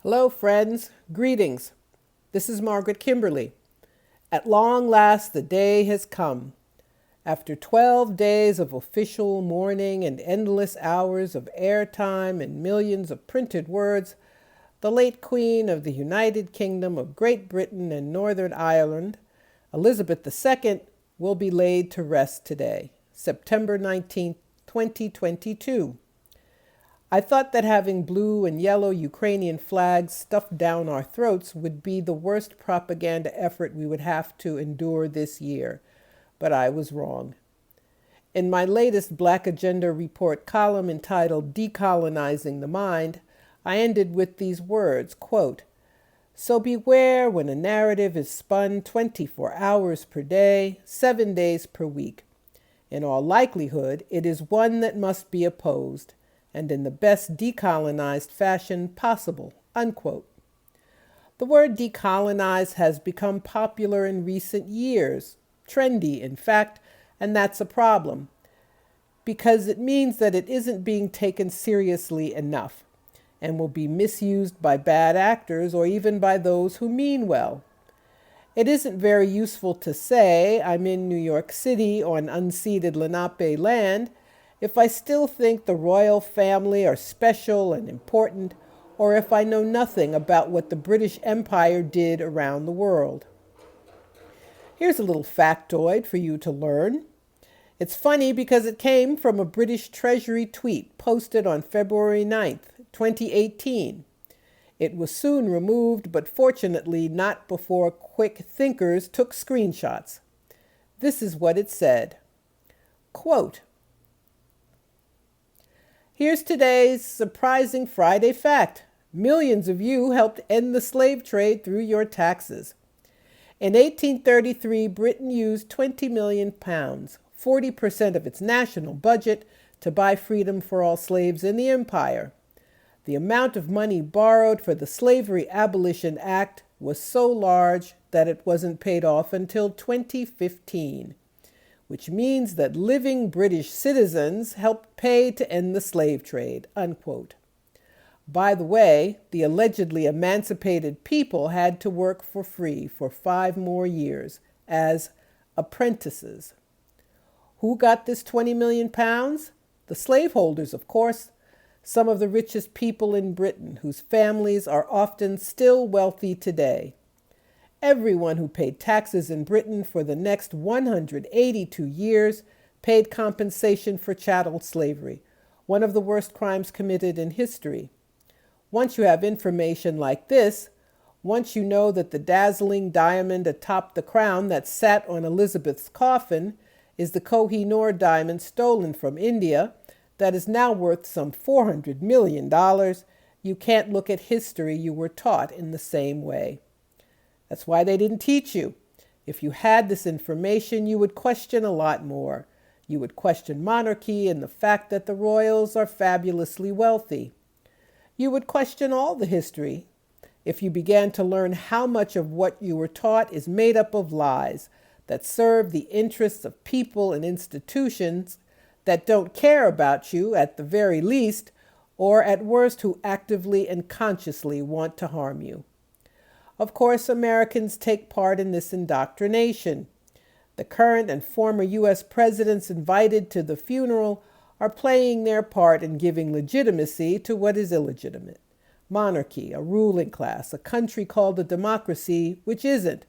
Hello, friends. Greetings. This is Margaret Kimberly. At long last, the day has come. After 12 days of official mourning and endless hours of airtime and millions of printed words, the late Queen of the United Kingdom of Great Britain and Northern Ireland, Elizabeth II, will be laid to rest today, September 19, 2022. I thought that having blue and yellow Ukrainian flags stuffed down our throats would be the worst propaganda effort we would have to endure this year, but I was wrong. In my latest Black Agenda Report column entitled Decolonizing the Mind, I ended with these words, quote, "So beware when a narrative is spun 24 hours per day, 7 days per week. In all likelihood, it is one that must be opposed, and in the best decolonized fashion possible," unquote. The word decolonize has become popular in recent years, trendy in fact, and that's a problem, because it means that it isn't being taken seriously enough and will be misused by bad actors or even by those who mean well. It isn't very useful to say I'm in New York City on unceded Lenape land if I still think the royal family are special and important, or if I know nothing about what the British Empire did around the world. Here's a little factoid for you to learn. It's funny because it came from a British Treasury tweet posted on February 9th, 2018. It was soon removed, but fortunately not before quick thinkers took screenshots. This is what it said. Quote, "Here's today's surprising Friday fact. Millions of you helped end the slave trade through your taxes. In 1833, Britain used 20 million pounds, 40% of its national budget, to buy freedom for all slaves in the empire. The amount of money borrowed for the Slavery Abolition Act was so large that it wasn't paid off until 2015. Which means that living British citizens helped pay to end the slave trade," unquote. By the way, the allegedly emancipated people had to work for free for 5 more years as apprentices. Who got this 20 million pounds? The slaveholders, of course, some of the richest people in Britain, whose families are often still wealthy today. Everyone who paid taxes in Britain for the next 182 years paid compensation for chattel slavery, one of the worst crimes committed in history. Once you have information like this, once you know that the dazzling diamond atop the crown that sat on Elizabeth's coffin is the Koh-i-Noor diamond stolen from India that is now worth some $400 million, you can't look at history you were taught in the same way. That's why they didn't teach you. If you had this information, you would question a lot more. You would question monarchy and the fact that the royals are fabulously wealthy. You would question all the history if you began to learn how much of what you were taught is made up of lies that serve the interests of people and institutions that don't care about you at the very least, or at worst who actively and consciously want to harm you. Of course, Americans take part in this indoctrination. The current and former U.S. presidents invited to the funeral are playing their part in giving legitimacy to what is illegitimate. Monarchy, a ruling class, a country called a democracy, which isn't.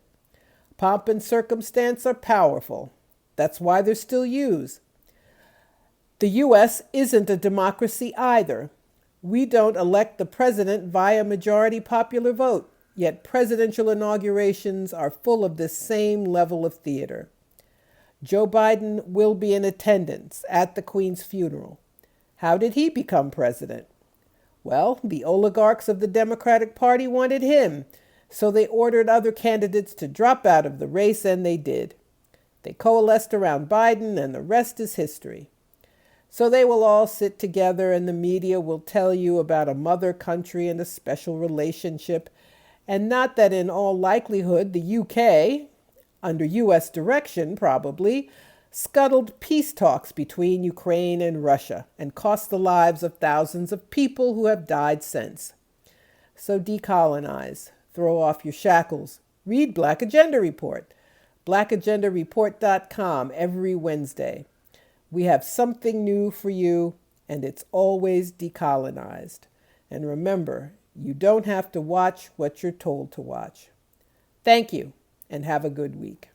Pomp and circumstance are powerful. That's why they're still used. The U.S. isn't a democracy either. We don't elect the president via majority popular vote. Yet presidential inaugurations are full of this same level of theater. Joe Biden will be in attendance at the Queen's funeral. How did he become president? Well, the oligarchs of the Democratic Party wanted him, so they ordered other candidates to drop out of the race, and they did. They coalesced around Biden, and the rest is history. So they will all sit together, and the media will tell you about a mother country and a special relationship, and not that in all likelihood the UK, under U.S. direction probably, scuttled peace talks between Ukraine and Russia and cost the lives of thousands of people who have died since. So decolonize. Throw off your shackles. Read Black Agenda Report. blackagendareport.com every Wednesday. We have something new for you, and it's always decolonized. And remember, you don't have to watch what you're told to watch. Thank you, and have a good week.